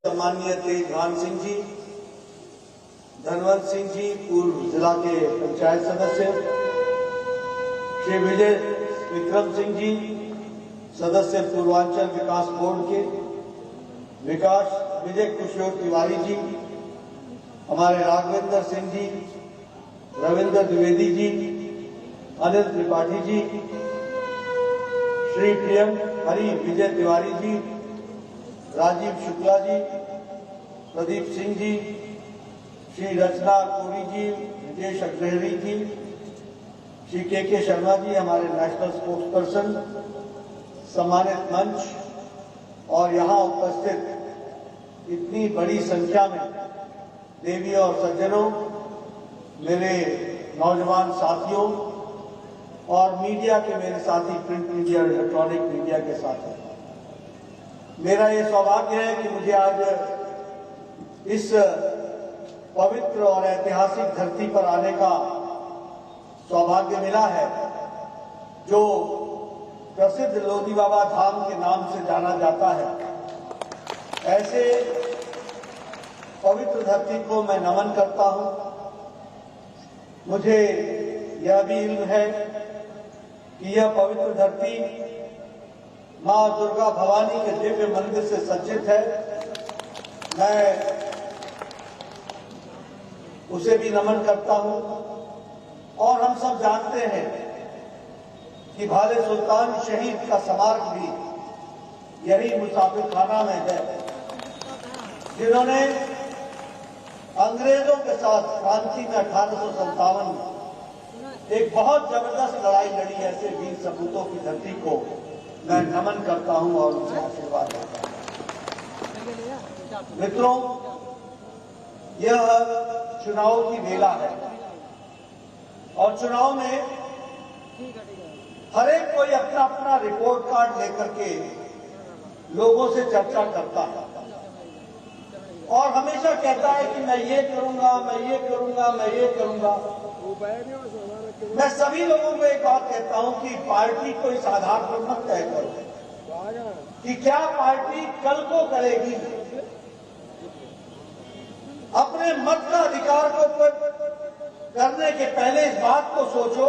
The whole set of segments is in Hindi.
सम्माननीय तेजभान सिंह जी, धनवंत सिंह जी पूर्व जिला के पंचायत सदस्य, श्री विजय विक्रम सिंह जी सदस्य पूर्वांचल विकास बोर्ड के, विजय किशोर तिवारी जी, हमारे राघवेंद्र सिंह जी, रविंद्र द्विवेदी जी, अनिल त्रिपाठी जी, श्री प्रियम हरि विजय तिवारी जी, राजीव शुक्ला जी, प्रदीप सिंह जी, श्री रचना कोरी जी, रितेश अग्रहरी जी, श्री के शर्मा जी हमारे नेशनल स्पोर्ट्स पर्सन, सम्मानित मंच और यहाँ उपस्थित इतनी बड़ी संख्या में देवी और सज्जनों, मेरे नौजवान साथियों और मीडिया के मेरे साथी, प्रिंट मीडिया और इलेक्ट्रॉनिक मीडिया के साथी, मेरा ये सौभाग्य है कि मुझे आज इस पवित्र और ऐतिहासिक धरती पर आने का सौभाग्य मिला है, जो प्रसिद्ध लोधी बाबा धाम के नाम से जाना जाता है। ऐसे पवित्र धरती को मैं नमन करता हूं। मुझे यह भी इल्म है कि यह पवित्र धरती मां दुर्गा भवानी के दिव्य मंदिर से सज्जित है। मैं उसे भी नमन करता हूं और हम सब जानते हैं कि भाले सुल्तान शहीद का स्मारक भी यही मुसाफिरखाना में है, जिन्होंने अंग्रेजों के साथ क्रांति में 1857 में एक बहुत जबरदस्त लड़ाई लड़ी। ऐसे वीर सपूतों की धरती को मैं नमन करता हूं और उनसे आशीर्वाद लेता हूं। मित्रों, यह चुनाव की बेला है और चुनाव में हर एक कोई अपना अपना रिपोर्ट कार्ड लेकर के लोगों से चर्चा करता है और हमेशा कहता है कि मैं ये करूंगा, मैं ये करूंगा, मैं ये करूंगा। मैं सभी लोगों को एक बात कहता हूं कि पार्टी को इस आधार पर मत तय करो कि क्या पार्टी कल को करेगी। अपने मत का अधिकार को करने के पहले इस बात को सोचो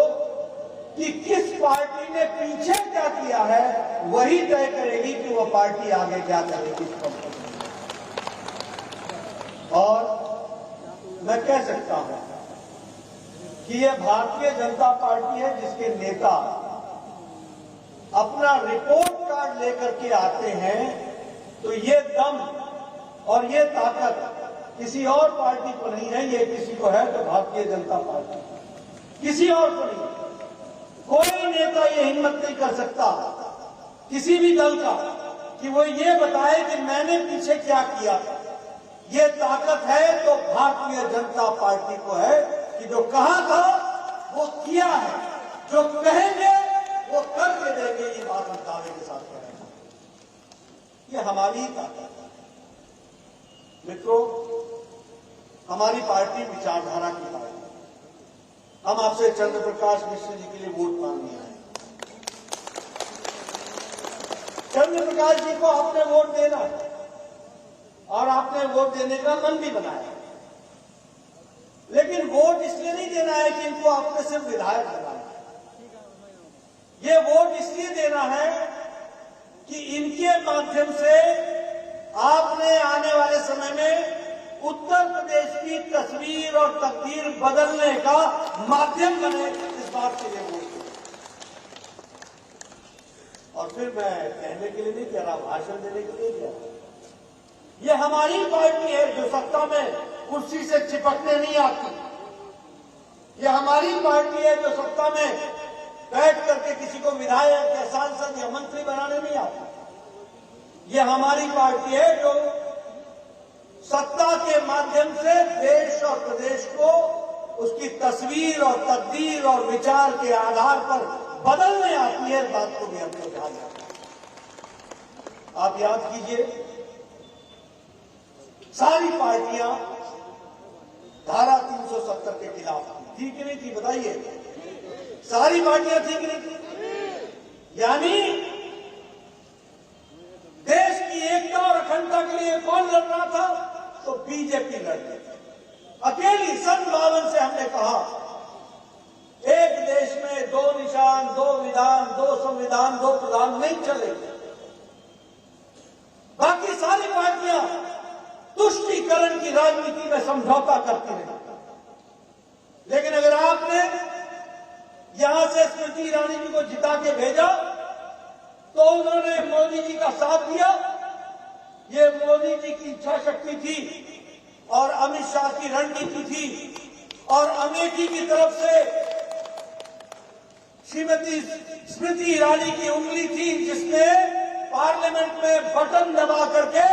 कि किस पार्टी ने पीछे क्या किया है, वही तय करेगी कि वो पार्टी आगे क्या करेगी। और मैं कह सकता हूं कि यह भारतीय जनता पार्टी है जिसके नेता अपना रिपोर्ट कार्ड लेकर के आते हैं, तो ये दम और ये ताकत किसी और पार्टी को नहीं है। ये किसी को है तो भारतीय जनता पार्टी, किसी और को नहीं। कोई नेता ये हिम्मत नहीं कर सकता किसी भी दल का कि वो ये बताए कि मैंने पीछे क्या किया। ये ताकत है तो भारतीय जनता पार्टी को है कि जो कहा था वो किया है, जो कहेंगे वो करके देंगे। ये बात हम दावे के साथ कह रहे हैं, ये हमारी ताकत है। मित्रों, हमारी पार्टी विचारधारा की पार्टी। हम आपसे चंद्र प्रकाश मिश्र जी के लिए वोट मांगने आए। चंद्र प्रकाश जी को आपने वोट देना और आपने वोट देने का मन भी बनाया, लेकिन वोट इसलिए नहीं देना है कि इनको आपने सिर्फ विधायक बनाया। ये वोट इसलिए देना है कि इनके माध्यम से आपने आने वाले समय में उत्तर प्रदेश की तस्वीर और तकदीर बदलने का माध्यम बने, इस बात के लिए वोट। और फिर मैं कहने के लिए नहीं कह रहा, भाषण देने के लिए कह रहा। ये हमारी पार्टी है जो सत्ता में कुर्सी से चिपकने नहीं आती। ये हमारी पार्टी है जो सत्ता में बैठ करके किसी को विधायक या सांसद या मंत्री बनाने नहीं आती। ये हमारी पार्टी है जो सत्ता के माध्यम से देश और प्रदेश को उसकी तस्वीर और तकदीर और विचार के आधार पर बदलने आती है। इस बात को भी हमको ध्यान रखना। आप याद कीजिए, सारी पार्टियां धारा 370 के खिलाफ थी कि नहीं थी, बताइए। सारी पार्टियां थी कि नहीं थी? यानी देश की एकता और अखंडता के लिए लिए कौन लड़ रहा था? तो बीजेपी लड़ रही थी अकेली। सन 52 से हमने कहा एक देश में दो निशान, दो विधान, दो संविधान, दो प्रधान नहीं चलेंगे। बाकी सारी पार्टियां तुष्टीकरण की राजनीति में समझौता करती रही, लेकिन अगर आपने यहां से स्मृति ईरानी जी को जिता के भेजा तो उन्होंने मोदी जी का साथ दिया। ये मोदी जी की इच्छा शक्ति थी और अमित शाह की रणनीति थी और अमेठी की तरफ से श्रीमती स्मृति ईरानी की उंगली थी, जिसने पार्लियामेंट में बटन दबा करके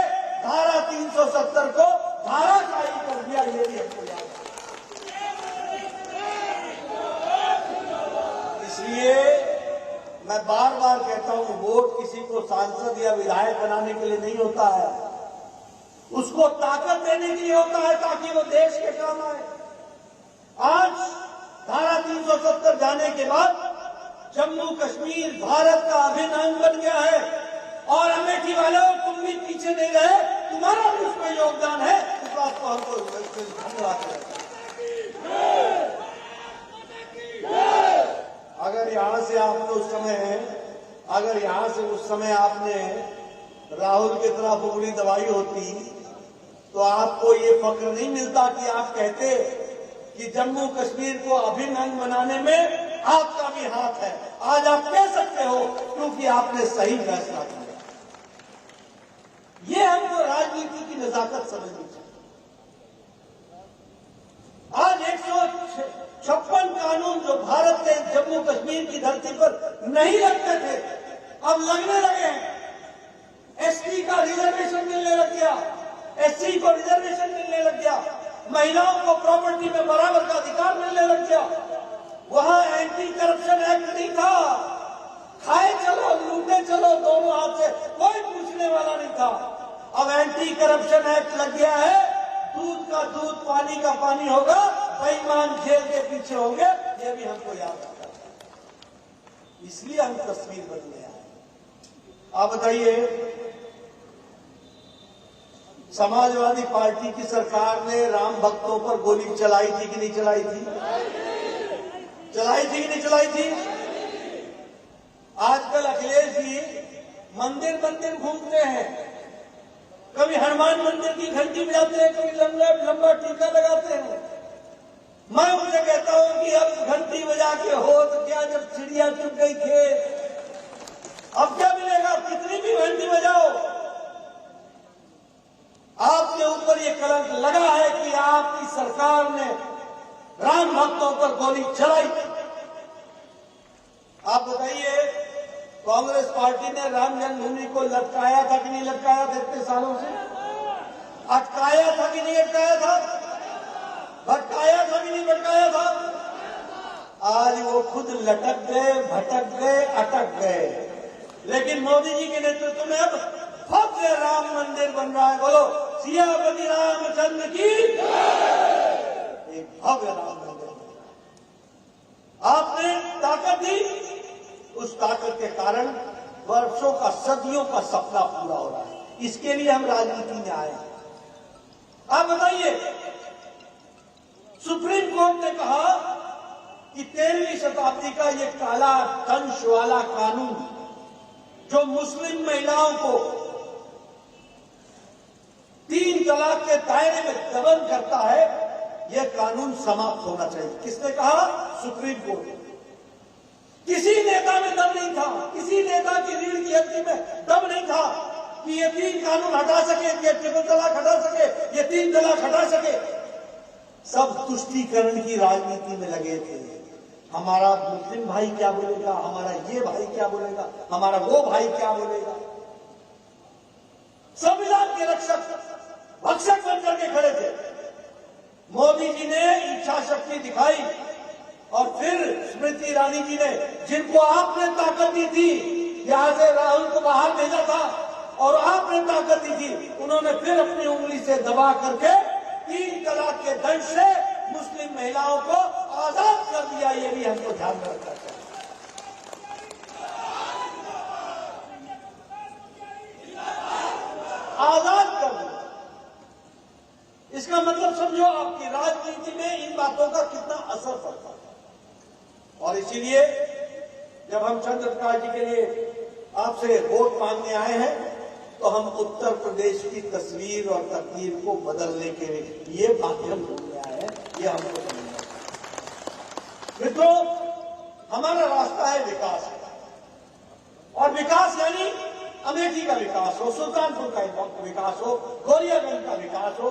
धारा 370 को धाराशाही कर दिया। ये भी हमको याद है। इसलिए मैं बार बार कहता हूं, वोट किसी को सांसद या विधायक बनाने के लिए नहीं होता है, उसको ताकत देने के लिए होता है ताकि वो देश के काम आए। आज धारा 370 जाने के बाद जम्मू कश्मीर भारत का अभिन्न अंग बन गया है और अमेठी वालों तुम भी पीछे नहीं रहे, तुम्हारा भी उसमें योगदान है। इस बात को हमको धन्यवाद देना। अगर यहां से आपने उस समय आपने राहुल की तरफ उंगली दबाई होती तो आपको ये फक्र नहीं मिलता कि आप कहते कि जम्मू कश्मीर को अभिन्न अंग बनाने में आपका भी हाथ है। आज आप कह सकते हो क्योंकि आपने सही फैसला किया। ये हमको राजनीति की नजाकत समझनी चाहिए। आज 156 कानून जो भारत के जम्मू कश्मीर की धरती पर नहीं लगते थे, अब लगने लगे हैं। एसटी का रिजर्वेशन मिलने लग गया, एससी को रिजर्वेशन मिलने लग गया, महिलाओं को प्रॉपर्टी में बराबर का अधिकार मिलने लग गया। वहां एंटी करप्शन एक्ट नहीं था, खाए चलो लूटे चलो दोनों हाथ से, कोई पूछने वाला नहीं था। अब एंटी करप्शन एक्ट लग गया है, दूध का दूध पानी का पानी होगा, बेईमान जेल के पीछे होंगे। ये भी हमको याद आता है, इसलिए हम तस्वीर बदले आए। आप बताइए, समाजवादी पार्टी की सरकार ने राम भक्तों पर गोली चलाई थी कि नहीं चलाई थी? चलाई थी कि नहीं चलाई थी? आजकल अखिलेश जी मंदिर मंदिर घूमते हैं, कभी हनुमान मंदिर की घंटी बजाते हैं, कभी लंबा टीका लगाते हैं। मैं उनसे कहता हूं कि अब घंटी बजा के हो तो क्या, जब चिड़िया चुग गई खेत, अब क्या मिलेगा? कितनी भी घंटी बजाओ, आपके ऊपर ये कलंक लगा है कि आपकी सरकार ने राम भक्तों पर गोली चलाई। आप बताइए, कांग्रेस पार्टी ने राम जन्मभूमि को लटकाया था कि नहीं लटकाया था? इतने सालों से अटकाया था कि नहीं अटकाया था? भटकाया था कि नहीं भटकाया था? आज वो खुद लटक गए, भटक गए, अटक गए। लेकिन मोदी जी के नेतृत्व में अब भव्य राम मंदिर बन रहा है। बोलो सियापति रामचंद्र की, एक भव्य राम मंदिर बन रहा है। आपने ताकत दी, उस ताकत के कारण वर्षों का, सदियों का सपना पूरा हो रहा है। इसके लिए हम राजनीति में आए हैं। आप बताइए, सुप्रीम कोर्ट ने कहा कि 13वीं शताब्दी का ये काला तंश वाला कानून जो मुस्लिम महिलाओं को 3 तलाक के दायरे में दमन करता है, यह कानून समाप्त होना चाहिए। किसने कहा? Supreme court. किसी नेता में दम नहीं था, किसी नेता की रीढ़ की हड्डी में दम नहीं था कि ये 3 कानून हटा सके, ये ट्रिपल तलाक हटा सके, ये 3 तलाक हटा सके। सब तुष्टीकरण की राजनीति में लगे थे। हमारा मुस्लिम भाई क्या बोलेगा, हमारा ये भाई क्या बोलेगा, हमारा वो भाई क्या बोलेगा। संविधान के रक्षक भक्षक बन करके खड़े थे। मोदी जी ने इच्छा शक्ति दिखाई और फिर स्मृति ईरानी जी ने, जिनको आपने ताकत दी थी, यहां से राहुल को बाहर भेजा था और आपने ताकत दी थी, उन्होंने फिर अपनी उंगली से दबा करके 3 तलाक के दंश से मुस्लिम महिलाओं को आजाद कर दिया। ये भी हमको ध्यान में रखना चाहिए। आजाद कर दिया। इसका मतलब समझो आपकी राजनीति में इन बातों का कितना असर पड़ता है। और इसीलिए जब हम चंद्र प्रकाश जी के लिए आपसे वोट मांगने आए हैं तो हम उत्तर प्रदेश की तस्वीर और तकदीर को बदलने के लिए बातें हम ढूंढने आए हैं, ये हमको समझना है। मित्रों, हमारा रास्ता है विकास का, और विकास यानी अमेठी का विकास हो, सुल्तानपुर का विकास हो, गोरियागंज का विकास हो,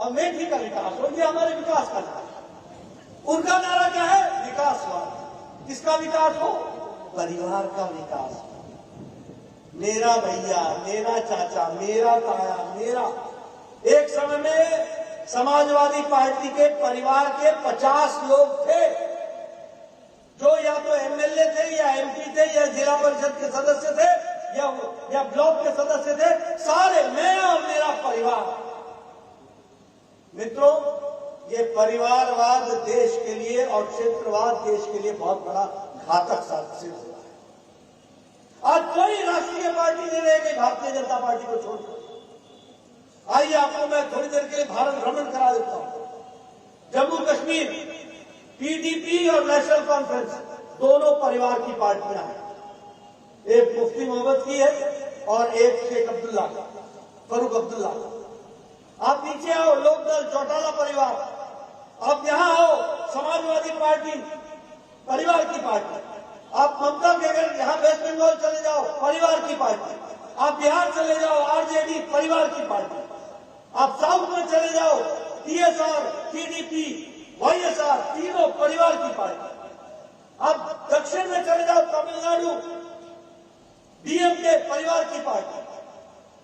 अमेठी का विकास हो, ये हमारे विकास का नारा है। उनका नारा क्या है? विकासवाद। किसका विकास हो? परिवार का विकास। मेरा भैया, मेरा चाचा, मेरा ताया, मेरा। एक समय में समाजवादी पार्टी के परिवार के 50 लोग थे जो या तो एमएलए थे या एमपी थे या जिला परिषद के सदस्य थे या ब्लॉक के सदस्य थे, सारे मैं और मेरा परिवार। मित्रों, ये परिवारवाद देश के लिए और क्षेत्रवाद देश के लिए बहुत बड़ा घातक साबित हुआ है। आज कोई राष्ट्रीय पार्टी नहीं रह गई भारतीय जनता पार्टी को छोड़कर। आइए आपको मैं थोड़ी देर के लिए भारत भ्रमण करा देता हूं। जम्मू कश्मीर पीडीपी और नेशनल कॉन्फ्रेंस दोनों परिवार की पार्टियां हैं। एक मुफ्ती मोहम्मद की है और एक शेख अब्दुल्ला फरूक अब्दुल्ला। आप नीचे आओ, लोकदल चौटाला परिवार। आप यहां आओ, समाजवादी पार्टी परिवार की पार्टी। आप ममता के अगर यहां वेस्ट बंगाल चले जाओ, परिवार की पार्टी। आप बिहार चले जाओ, आरजेडी परिवार की पार्टी। आप साउथ में चले जाओ, टीएसआर, टीडीपी, वाईएसआर, तीनों परिवार की पार्टी। आप दक्षिण में चले जाओ, तमिलनाडु डीएमके परिवार की पार्टी।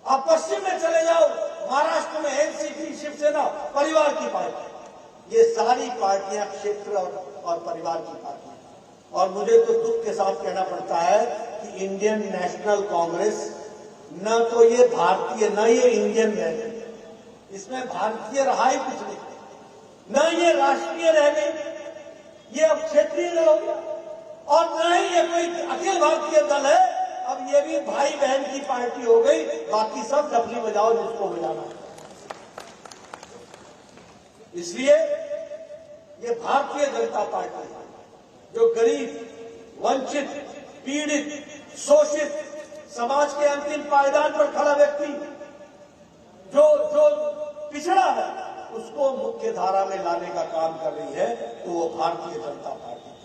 आप पश्चिम में चले जाओ, महाराष्ट्र में एनसीपी शिवसेना परिवार की पार्टी। ये सारी पार्टियां क्षेत्र और परिवार की पार्टियां। और मुझे तो दुख के साथ कहना पड़ता है कि इंडियन नेशनल कांग्रेस न तो ये भारतीय न ये इंडियन रह गई, इसमें भारतीय रहा ही कुछ नहीं, न ये राष्ट्रीय रह गई, ये अब क्षेत्रीय हो गया, और न ही ये कोई अखिल भारतीय दल है। अब ये भी भाई बहन की पार्टी हो गई, बाकी सब डफली बजाओ जिसको बजाना है। इसलिए ये भारतीय जनता पार्टी है जो गरीब, वंचित, पीड़ित, शोषित, समाज के अंतिम पायदान पर खड़ा व्यक्ति जो पिछड़ा है, उसको मुख्य धारा में लाने का काम कर रही है, तो वो भारतीय जनता पार्टी है।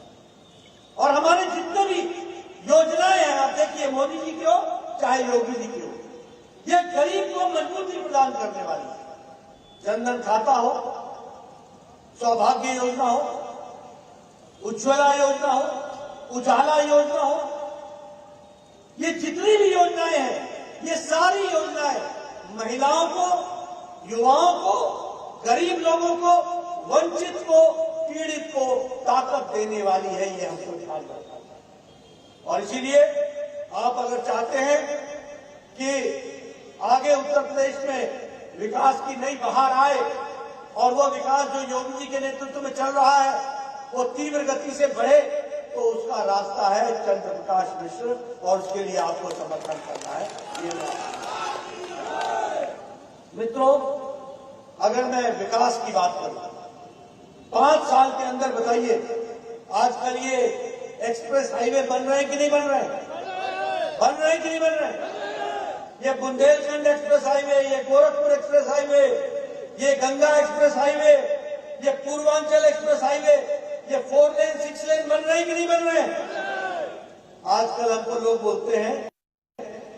और हमारे जितने भी योजनाएं हैं, आप देखिए, मोदी जी की हो चाहे योगी जी की हो, ये गरीब को मजबूती प्रदान करने वाली है। जनधन खाता हो, सौभाग्य योजना हो, उज्ज्वला योजना हो, उजाला योजना हो, ये जितनी भी योजनाएं हैं, ये सारी योजनाएं महिलाओं को, युवाओं को, गरीब लोगों को, वंचित को, पीड़ित को ताकत देने वाली है। ये हमको ध्यान रखना है। और इसीलिए आप अगर चाहते हैं कि आगे उत्तर प्रदेश में विकास की नई बहार आए और वो विकास जो योगी जी के नेतृत्व में चल रहा है वो तीव्र गति से बढ़े, तो उसका रास्ता है चंद्र प्रकाश मिश्र, और उसके लिए आपको समर्थन करना है। मित्रों, अगर मैं विकास की बात करूं, 5 साल के अंदर बताइए, आजकल ये एक्सप्रेस हाईवे बन रहे हैं कि नहीं बन रहे हैं? बन रहे हैं कि नहीं बन रहे हैं? ये बुंदेलखंड एक्सप्रेस हाईवे, ये गोरखपुर एक्सप्रेस हाईवे, ये गंगा एक्सप्रेस हाईवे, ये पूर्वांचल एक्सप्रेस हाईवे, ये 4 लेन 6 लेन बन रहे हैं कि नहीं बन रहे हैं? आजकल हमको लोग बोलते हैं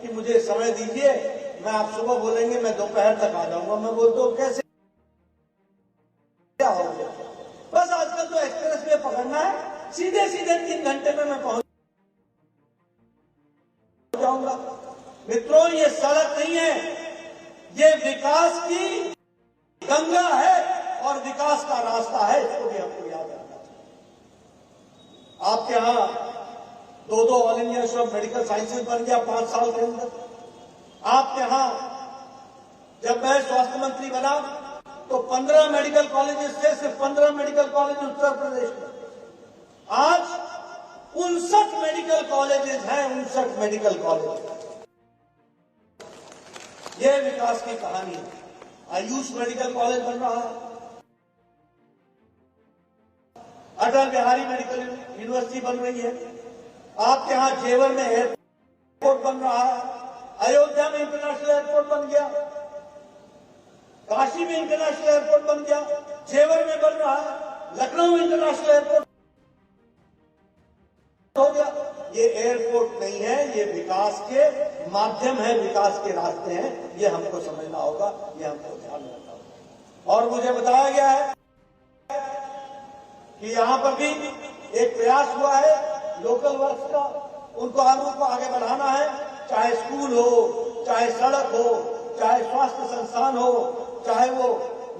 कि मुझे समय दीजिए, मैं आप सुबह बोलेंगे मैं दोपहर तक आ जाऊंगा। मैं बोलता हूं कैसे क्या हो गया? बस आजकल तो एक्सप्रेस वे पकड़ना है, सीधे सीधे 3 घंटे में मैं पहुंच जाऊंगा। मित्रों, ये सड़क नहीं है, ये विकास की गंगा है और विकास का रास्ता है। इसको भी हमको याद रखना चाहिए। आपके यहां 2 all India institute of medical sciences बन गया 5 साल के अंदर। आपके यहां जब मैं स्वास्थ्य मंत्री बना तो 15 मेडिकल कॉलेजेस थे, सिर्फ 15 मेडिकल कॉलेज उत्तर प्रदेश में। आज 59 मेडिकल कॉलेजेस हैं, 59 मेडिकल कॉलेज। यह विकास की कहानी है। आयुष मेडिकल कॉलेज बन रहा है, अटल बिहारी मेडिकल यूनिवर्सिटी बन रही है, आपके यहाँ जेवर में एयरपोर्ट बन रहा है, अयोध्या में इंटरनेशनल एयरपोर्ट बन गया, काशी में इंटरनेशनल एयरपोर्ट बन गया, जेवर में बन रहा है, लखनऊ में इंटरनेशनल एयरपोर्ट हो गया। ये एयरपोर्ट नहीं है, ये विकास के माध्यम है, विकास के रास्ते हैं, ये हमको समझना होगा, ये हमको ध्यान रखना होगा। और मुझे बताया गया है कि यहां पर भी एक प्रयास हुआ है लोकल वर्क्स का, उनको आगे बढ़ाना है, चाहे स्कूल हो, चाहे सड़क हो, चाहे स्वास्थ्य संस्थान हो, चाहे वो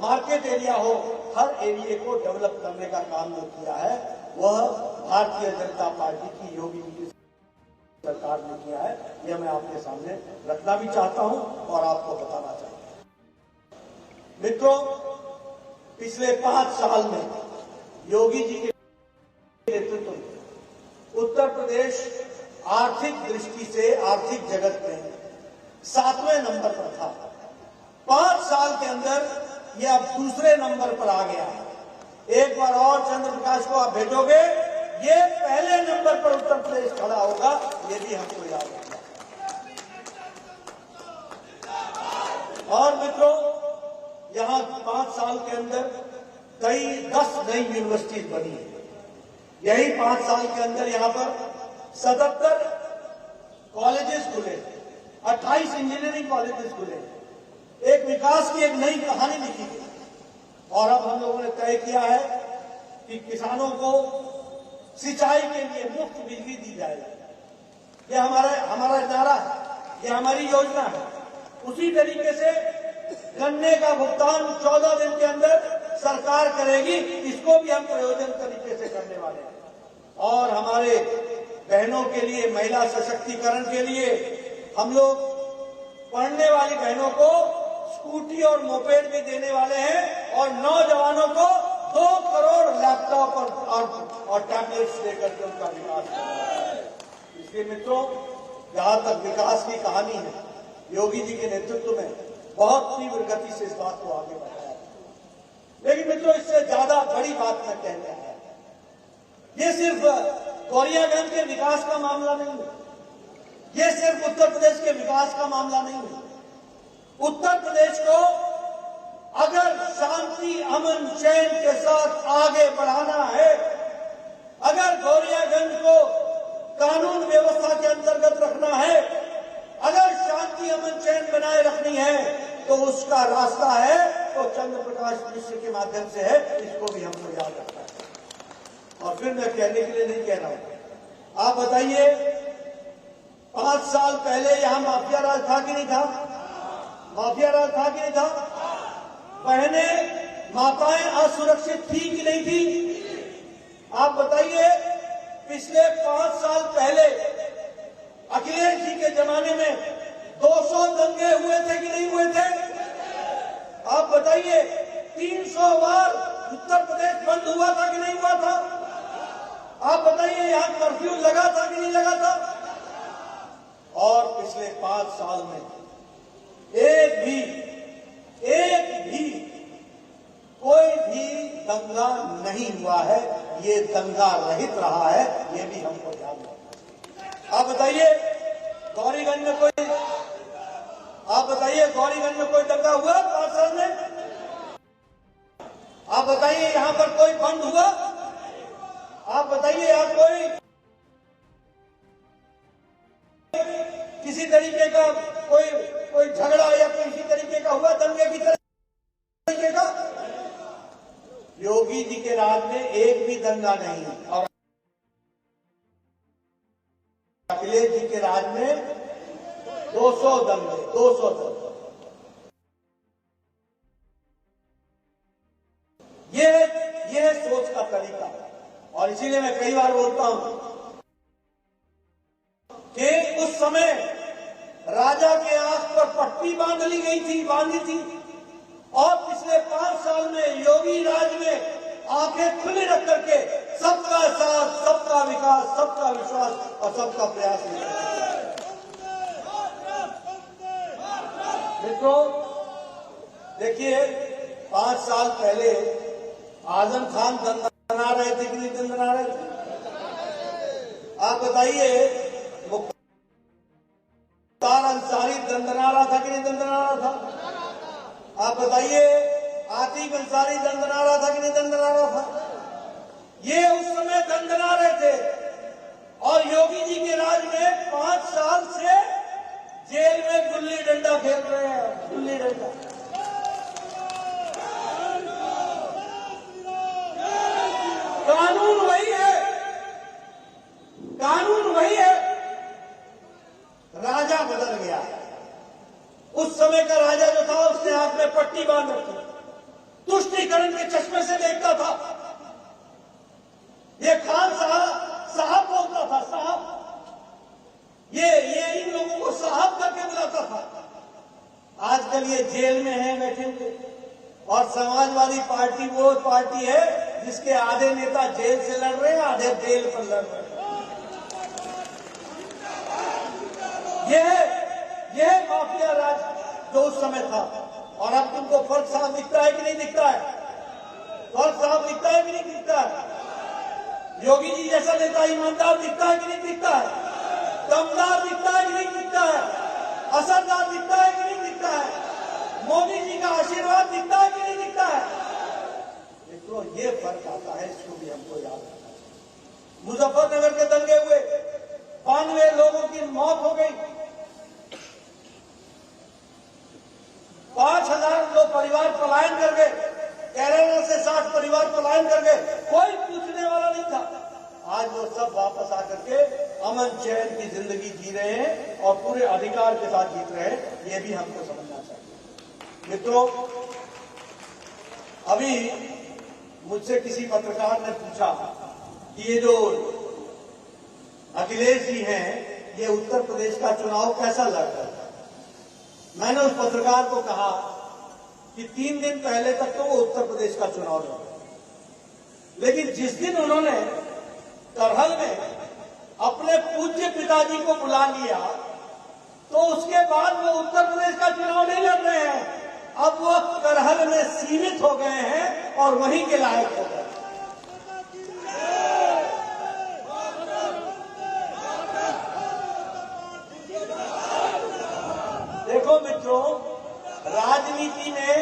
मार्केट एरिया हो, हर एरिया को डेवलप करने का काम जो किया है वह भारतीय जनता पार्टी की योगी जी की सरकार ने किया है। यह मैं आपके सामने रखना भी चाहता हूं और आपको बताना चाहता हूं। मित्रों, पिछले 5 साल में योगी जी के नेतृत्व में उत्तर प्रदेश आर्थिक दृष्टि से आर्थिक जगत में 7वें नंबर पर था। 5 साल के अंदर यह अब दूसरे नंबर पर आ गया है। एक बार और चंद्र प्रकाश को आप भेजोगे, ये पहले नंबर पर उत्तर प्रदेश खड़ा होगा, ये भी हमको याद रखना। और मित्रों, यहां 5 साल के अंदर 10 नई यूनिवर्सिटीज बनी है। यही 5 साल के अंदर यहां पर 77 कॉलेजेस खुले, 28 इंजीनियरिंग कॉलेजेस खुले, एक विकास की एक नई कहानी लिखी गई। और अब हम लोगों ने तय किया है कि किसानों को सिंचाई के लिए मुफ्त बिजली दी जाएगी। ये हमारा नारा है, ये हमारी योजना है। उसी तरीके से गन्ने का भुगतान 14 दिन के अंदर सरकार करेगी, इसको भी हम प्रयोजन तरीके से करने वाले हैं। और हमारे बहनों के लिए, महिला सशक्तिकरण के लिए हम लोग पढ़ने वाली बहनों को स्कूटी और मोपेड भी देने वाले हैं और नौजवानों को 2 करोड़ लैपटॉप और टैबलेट्स देकर के उनका विकास करें। इसलिए मित्रों, जहां तक विकास की कहानी है, योगी जी के नेतृत्व में बहुत तीव्र गति से इस बात को आगे बढ़ाया। लेकिन मित्रों, इससे ज्यादा बड़ी बात मैं कहने आया, ये सिर्फ गौरियागंज के विकास का मामला नहीं है, ये सिर्फ उत्तर प्रदेश के विकास का मामला नहीं है। उत्तर प्रदेश को अगर शांति, अमन, चैन के साथ आगे बढ़ाना है, अगर गौरियागंज को कानून व्यवस्था के अंतर्गत रखना है, अगर शांति, अमन, चैन बनाए रखनी है, तो उसका रास्ता है तो चंद्र प्रकाश मिश्र के माध्यम से है। इसको भी हमको याद रखना है। और फिर मैं कहने के लिए नहीं कह रहा हूं, आप बताइए 5 साल पहले यहां माफिया राज था कि नहीं था? माफिया राज था कि नहीं था? बहनें, माताएं असुरक्षित थी कि नहीं थी? आप बताइए, पिछले 5 साल पहले अखिलेश जी के जमाने में 200 दंगे हुए थे कि नहीं हुए थे? आप बताइए, 300 बार उत्तर प्रदेश बंद हुआ था कि नहीं हुआ था? आप बताइए, यहां कर्फ्यू लगा था कि नहीं लगा था? और पिछले 5 साल में एक भी कोई भी दंगा नहीं हुआ है। ये दंगा रहित रहा है, ये भी हमको याद रखना। आप बताइए, गौरीगंज में कोई दंगा हुआ 5 साल में? आप बताइए, यहां पर कोई बंद हुआ? आप बताइए, यहां कोई किसी तरीके का कोई झगड़ा या किसी तरीके का हुआ दंगे की तरीके का? योगी जी के राज में एक भी दंगा नहीं, और अखिलेश जी के राज में 200 दंगे। ये सोच का तरीका है। और इसीलिए मैं कई बार बोलता हूं कि उस समय राजा के आंख पर पट्टी बांधी थी, और पिछले 5 साल में योगी राज में आंखें खुली रख करके सबका साथ, सबका विकास, सबका विश्वास और सबका प्रयास मित्रों, देखिए 5 साल पहले आजम खान दंदना रहे थे कि नहीं दंदना रहे थे? आप बताइए, मुख्तार अंसारी दंदना रहा था कि नहीं दंदना रहा था? आप बताइए, आतिफ अंसारी दंदना रहा था कि नहीं दंदना रहा था? ये उस समय दंदना रहे थे और योगी जी के राज में 5 साल से जेल में गुल्ली डंडा खेल रहे हैं, गुल्ली डंडा। कानून वही है, कानून वही है, राजा बदल गया। उस समय का राजा जो था उसने हाथ में पट्टी बांध रखी, तुष्टीकरण के चश्मे से देखता था। ये खान साहब बोलता था, साहब। ये इन लोगों को साहब करके बुलाता था। आजकल ये जेल में है बैठे हुए। और समाजवादी पार्टी वो पार्टी है जिसके आधे नेता जेल से लड़ रहे हैं, आधे जेल पर लड़ रहे हैं। यह माफिया राज जो उस समय था। और अब तुमको फर्क साफ दिखता है कि नहीं दिखता है? फर्क साफ दिखता है कि नहीं दिखता है? योगी जी जैसा नेता ईमानदार दिखता है कि नहीं दिखता है? दमदार दिखता है कि नहीं दिखता है? असरदार दिखता है कि नहीं दिखता है? मोदी जी का आशीर्वाद दिखता है कि नहीं दिखता है? मित्रों, ये फर्क आता है, इसको भी हमको याद रखना चाहिए। मुजफ्फरनगर के दंगे हुए, 92 लोगों की मौत हो गई, 5000 लोग परिवार पलायन कर गए, केरला से 60 परिवार पलायन कर गए, कोई पूछने वाला नहीं था। आज वो सब वापस आकर के अमन चैन की जिंदगी जी रहे हैं और पूरे अधिकार के साथ जीत रहे हैं। ये भी हमको समझना चाहिए। मित्रों, अभी मुझसे किसी पत्रकार ने पूछा कि ये जो अखिलेश जी हैं, ये उत्तर प्रदेश का चुनाव कैसा लड़ रहे हैं? मैंने उस पत्रकार को कहा कि 3 दिन पहले तक तो वो उत्तर प्रदेश का चुनाव लड़ रहे, लेकिन जिस दिन उन्होंने करहल में अपने पूज्य पिताजी को बुला लिया, तो उसके बाद वो उत्तर प्रदेश का चुनाव नहीं लड़ रहे हैं। अब वो करहल में सीमित हो गए हैं और वहीं के लायक हो गए। देखो मित्रों, राजनीति में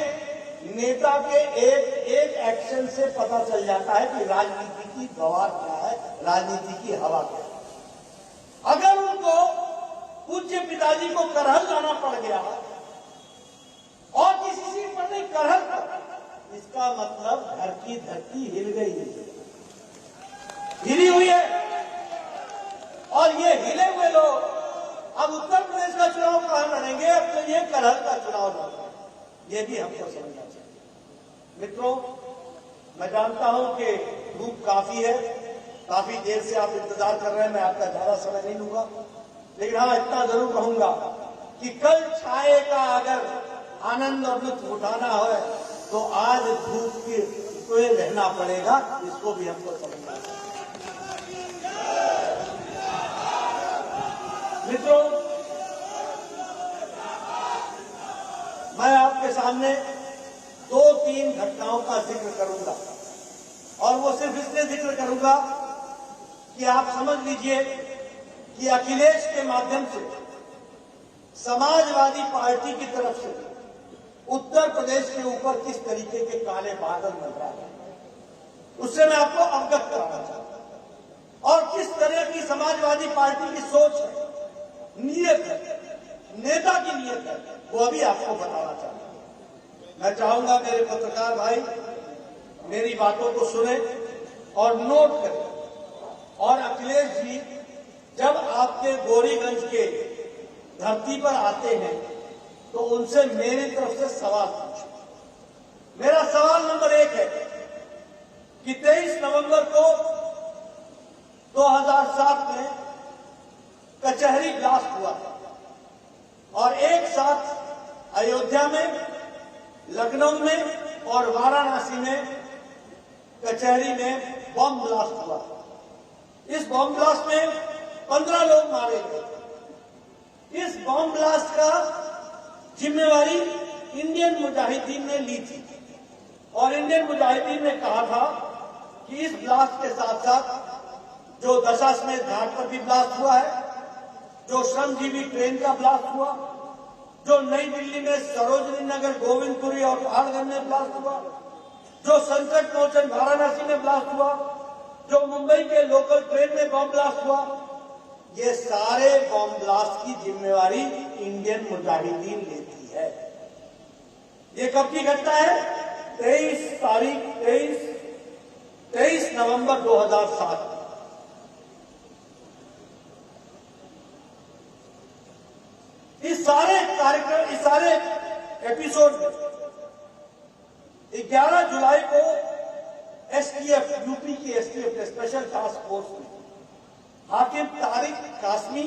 नेता के एक एक्शन से पता चल जाता है कि राजनीति की गवार क्या है, राजनीति की हवा क्या है। अगर उनको पूज्य पिताजी को करहल जाना पड़ गया और किसी सीट पर नहीं, करहल पर, इसका मतलब घर की धरती हिल गई है, हिली हुई है। और ये हिले हुए लोग अब उत्तर प्रदेश का चुनाव कहां लड़ेंगे? अब तो ये करहल का चुनाव लड़ेंगे। ये भी हमको समझना चाहिए। मित्रों, मैं जानता हूं कि धूप काफी है, काफी देर से आप इंतजार कर रहे हैं, मैं आपका ज्यादा समय नहीं लूंगा, लेकिन हाँ इतना जरूर कहूंगा कि कल छाए का अगर आनंद और लुत्फ उठाना हो तो आज धूप के रहना पड़ेगा। इसको भी हमको समझना चाहिए। मित्रों, मैं आपके सामने 2-3 घटनाओं का जिक्र करूंगा और वो सिर्फ इसलिए जिक्र करूंगा कि आप समझ लीजिए कि अखिलेश के माध्यम से समाजवादी पार्टी की तरफ से उत्तर प्रदेश के ऊपर किस तरीके के काले बादल बन रहा है, उससे मैं आपको अवगत कराना चाहता हूं। और किस तरह की समाजवादी पार्टी की सोच है, नीयत है, नेता की नीयत है, वो अभी आपको बताना चाहता हूं। मैं चाहूंगा मेरे पत्रकार भाई मेरी बातों को सुने और नोट करें। और अखिलेश जी जब आपके गोरीगंज के धरती पर आते हैं तो उनसे मेरी तरफ से सवाल पूछो। मेरा सवाल नंबर 1 है कि 23 नवंबर को 2007 में कचहरी ब्लास्ट हुआ था और एक साथ अयोध्या में, लखनऊ में और वाराणसी में कचहरी में बम ब्लास्ट हुआ। इस बम ब्लास्ट में 15 लोग मारे गए। इस बम ब्लास्ट का जिम्मेवारी इंडियन मुजाहिदीन ने ली थी और इंडियन मुजाहिदीन ने कहा था कि इस ब्लास्ट के साथ साथ जो दशाश्वमेध घाट पर भी ब्लास्ट हुआ है, जो श्रमजीवी ट्रेन का ब्लास्ट हुआ, जो नई दिल्ली में सरोजनी नगर, गोविंदपुरी और पहाड़गंज में ब्लास्ट हुआ, जो संकट मोचन वाराणसी में ब्लास्ट हुआ, जो मुंबई के लोकल ट्रेन में बम ब्लास्ट हुआ, ये सारे बम ब्लास्ट की जिम्मेवारी इंडियन मुजाहिदीन लेती है। ये कब की घटना है? 23 नवंबर 2007। इस सारे कार्यक्रम, इस सारे एपिसोड में 11 जुलाई को एसटीएफ, यूपी की एसटीएफ स्पेशल टास्क फोर्स ने हाकिम तारिक कासमी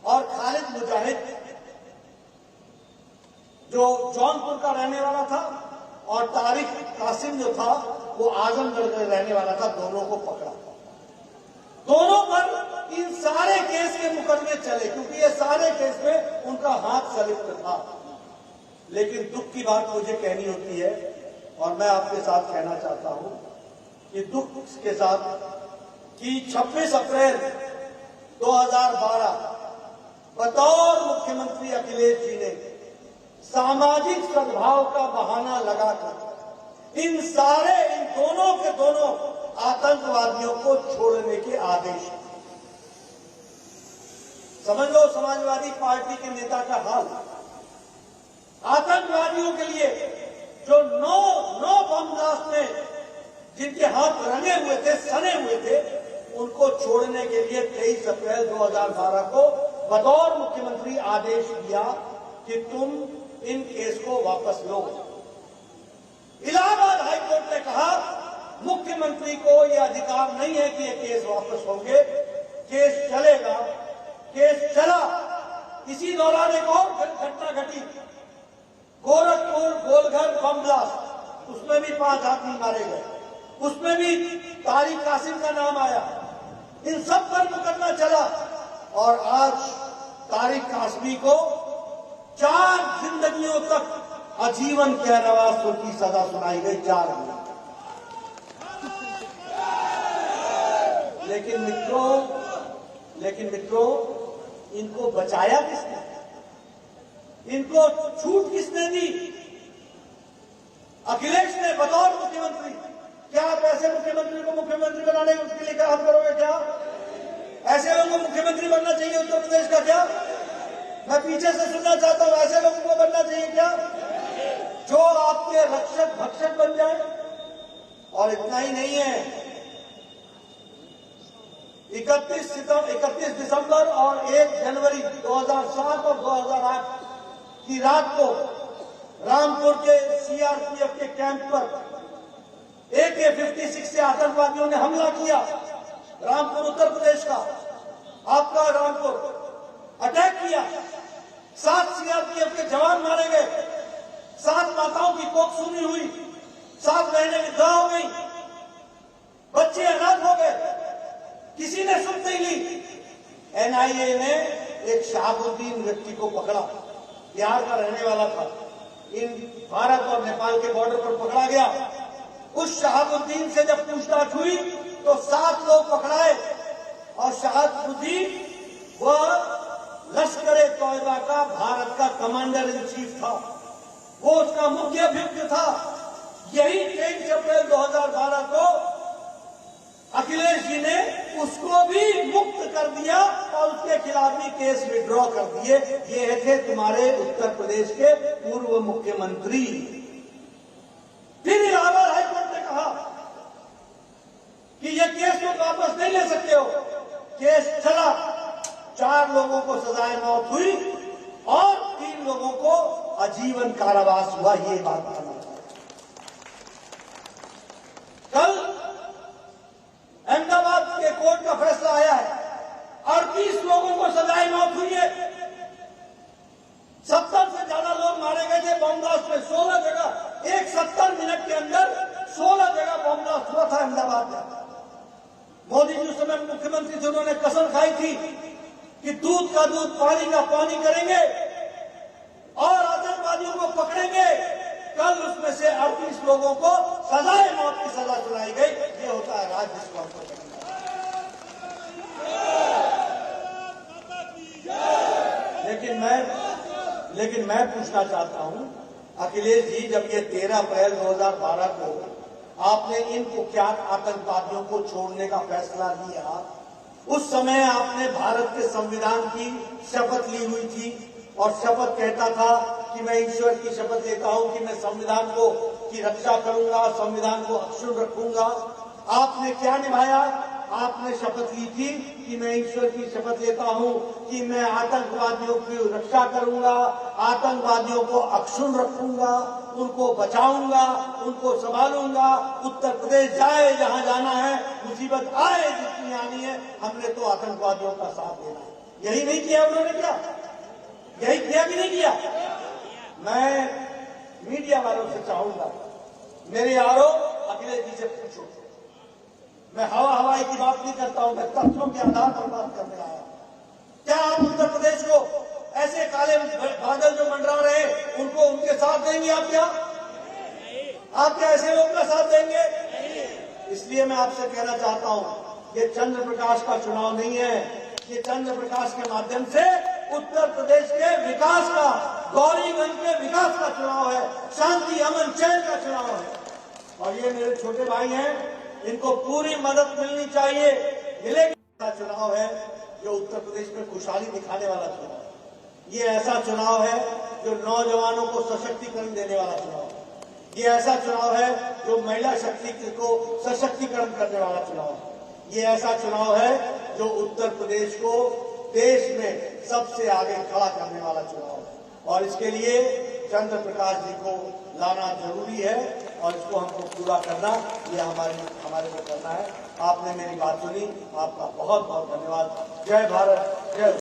और खालिद मुजाहिद, जो जौनपुर का रहने वाला था, और तारिक कासिम जो था वो आजमगढ़ का रहने वाला था, दोनों को पकड़ा। दोनों पर इन सारे केस के मुकदमे चले क्योंकि ये सारे केस में उनका हाथ संलिप्त था। लेकिन दुख की बात मुझे कहनी होती है और मैं आपके साथ कहना चाहता हूं कि दुख के साथ कि 26 अप्रैल 2012 बतौर मुख्यमंत्री अखिलेश जी ने सामाजिक सद्भाव का बहाना लगाकर इन दोनों के दोनों आतंकवादियों को छोड़ने के आदेश। समझ लो समाजवादी पार्टी के नेता का हाल। आतंकवादियों के लिए जो नौ बम ब्लास्ट में जिनके हाथ रंगे हुए थे, सने हुए थे, उनको छोड़ने के लिए 23 अप्रैल 2012 को बतौर मुख्यमंत्री आदेश दिया कि तुम इन केस को वापस लो। इलाहाबाद हाईकोर्ट ने कहा मुख्यमंत्री को यह अधिकार नहीं है कि ये केस वापस होंगे, केस चलेगा। केस चला। इसी दौरान एक और घटना घटी, गोरखपुर गोलघर बम ब्लास्ट, उसमें भी 5 आदमी मारे गए, उसमें भी तारिक कासिम का नाम आया। इन सब पर मुकदमा चला और आज तारिक कासमी को 4 जिंदगियों तक आजीवन कारावास की सजा सुनाई गई, 4 दिन। लेकिन मित्रों इनको बचाया किसने? इनको छूट किसने दी? अखिलेश ने बतौर मुख्यमंत्री। क्या आप ऐसे मुख्यमंत्री को मुख्यमंत्री बनाने उसके लिए काम करोगे? क्या ऐसे लोगों को मुख्यमंत्री बनना चाहिए उत्तर प्रदेश का? क्या मैं पीछे से सुनना चाहता हूं, ऐसे लोगों को बनना चाहिए क्या, जो आपके रक्षक भक्षक बन जाए? और इतना ही नहीं है, 31 दिसंबर और 1 जनवरी 2007 और 2008 की रात को रामपुर के सीआरपीएफ के कैंप पर AK-56 से आतंकवादियों ने हमला किया। रामपुर उत्तर प्रदेश का, आपका रामपुर अटैक किया। 7 सीआरपीएफ के जवान मारे गए, 7 माताओं की कोख सूनी हुई, 7 बहनें विधवा हो गई, बच्चे अनाथ हो गए, किसी ने सुन नहीं ली। एनआईए ने एक शहाबुद्दीन व्यक्ति को पकड़ा, बिहार का रहने वाला था, इन भारत और नेपाल के बॉर्डर पर पकड़ा गया। उस शहाबुद्दीन से जब पूछताछ हुई तो 7 लोग पकड़ाए और शहाबुद्दीन वह लश्कर-ए-तौयबा का भारत का कमांडर इन चीफ था, वो उसका मुख्य अभियुक्त था। यही 23 अप्रैल 2012 को अखिलेश जी ने उसको भी मुक्त कर दिया और उसके खिलाफ भी केस विड्रॉ कर दिए। ये थे तुम्हारे उत्तर प्रदेश के पूर्व मुख्यमंत्री। फिर इलाहाबाद हाईकोर्ट ने कहा कि ये केस तुम वापस नहीं ले सकते हो। केस चला, 4 लोगों को सजाए मौत हुई और 3 लोगों को आजीवन कारावास हुआ। ये बात करना कल अहमदाबाद के कोर्ट का फैसला आया है, 38 लोगों को सजाए मौत हुई है। 70 से ज्यादा लोग मारे गए थे बम ब्लास्ट में। 16 जगह, एक 70 मिनट के अंदर 16 जगह बम ब्लास्ट हुआ था अहमदाबाद में। मोदी जी उस समय मुख्यमंत्री थे, उन्होंने कसम खाई थी कि दूध का दूध, पानी का पानी करेंगे और आतंकवादियों को पकड़ 38 लोगों को सजाए मौत की सजा सुनाई गई। ये होता है राज्य जिसको हमको करना है। लेकिन मैं पूछना चाहता हूं अखिलेश जी, जब ये 13 अप्रैल 2012 को आपने इन कुख्यात आतंकवादियों को छोड़ने का फैसला लिया, उस समय आपने भारत के संविधान की शपथ ली हुई थी और शपथ कहता था कि मैं ईश्वर की शपथ लेता हूं कि मैं संविधान को की रक्षा करूंगा, संविधान को अक्षुण्ण रखूंगा। आपने क्या निभाया? आपने शपथ ली थी कि मैं ईश्वर की शपथ लेता हूं कि मैं आतंकवादियों की रक्षा करूंगा, आतंकवादियों को अक्षुण्ण रखूंगा, उनको बचाऊंगा, उनको संभालूंगा। उत्तर प्रदेश जाए जहां जाना है, मुसीबत आए जितनी आनी है, हमने तो आतंकवादियों का साथ देना है। यही नहीं किया उन्होंने? क्या यही किया कि नहीं किया? मैं मीडिया वालों से चाहूंगा, मेरे यारो अखिलेश जी से पूछो। मैं हवाई की बात नहीं करता हूं, मैं तथ्यों के आधार पर बात करने आया। क्या आप उत्तर प्रदेश को ऐसे काले बादल जो मंडरा रहे उनको उनके साथ देंगे? आप क्या ऐसे लोग का साथ देंगे? इसलिए मैं आपसे कहना चाहता हूं, ये चंद्र प्रकाश का चुनाव नहीं है, ये चंद्र प्रकाश के माध्यम से उत्तर प्रदेश के विकास का, गौरीगंज के विकास का चुनाव है, शांति अमन चैन का चुनाव है। और ये मेरे छोटे भाई हैं, इनको पूरी मदद मिलनी चाहिए, मिलेगी। चुनाव है जो उत्तर प्रदेश में खुशहाली दिखाने वाला चुनाव है। ये ऐसा चुनाव है जो नौजवानों को सशक्तिकरण देने वाला चुनाव है। ये ऐसा चुनाव है जो महिला शक्ति को सशक्तिकरण करने वाला चुनाव है। ये ऐसा चुनाव है जो उत्तर प्रदेश को देश में सबसे आगे खड़ा करने वाला चुनाव है। और इसके लिए चंद्र प्रकाश जी को लाना जरूरी है और इसको हमको पूरा करना, ये हमारे को करना है। आपने मेरी बात सुनी, आपका बहुत बहुत धन्यवाद। जय भारत, जय।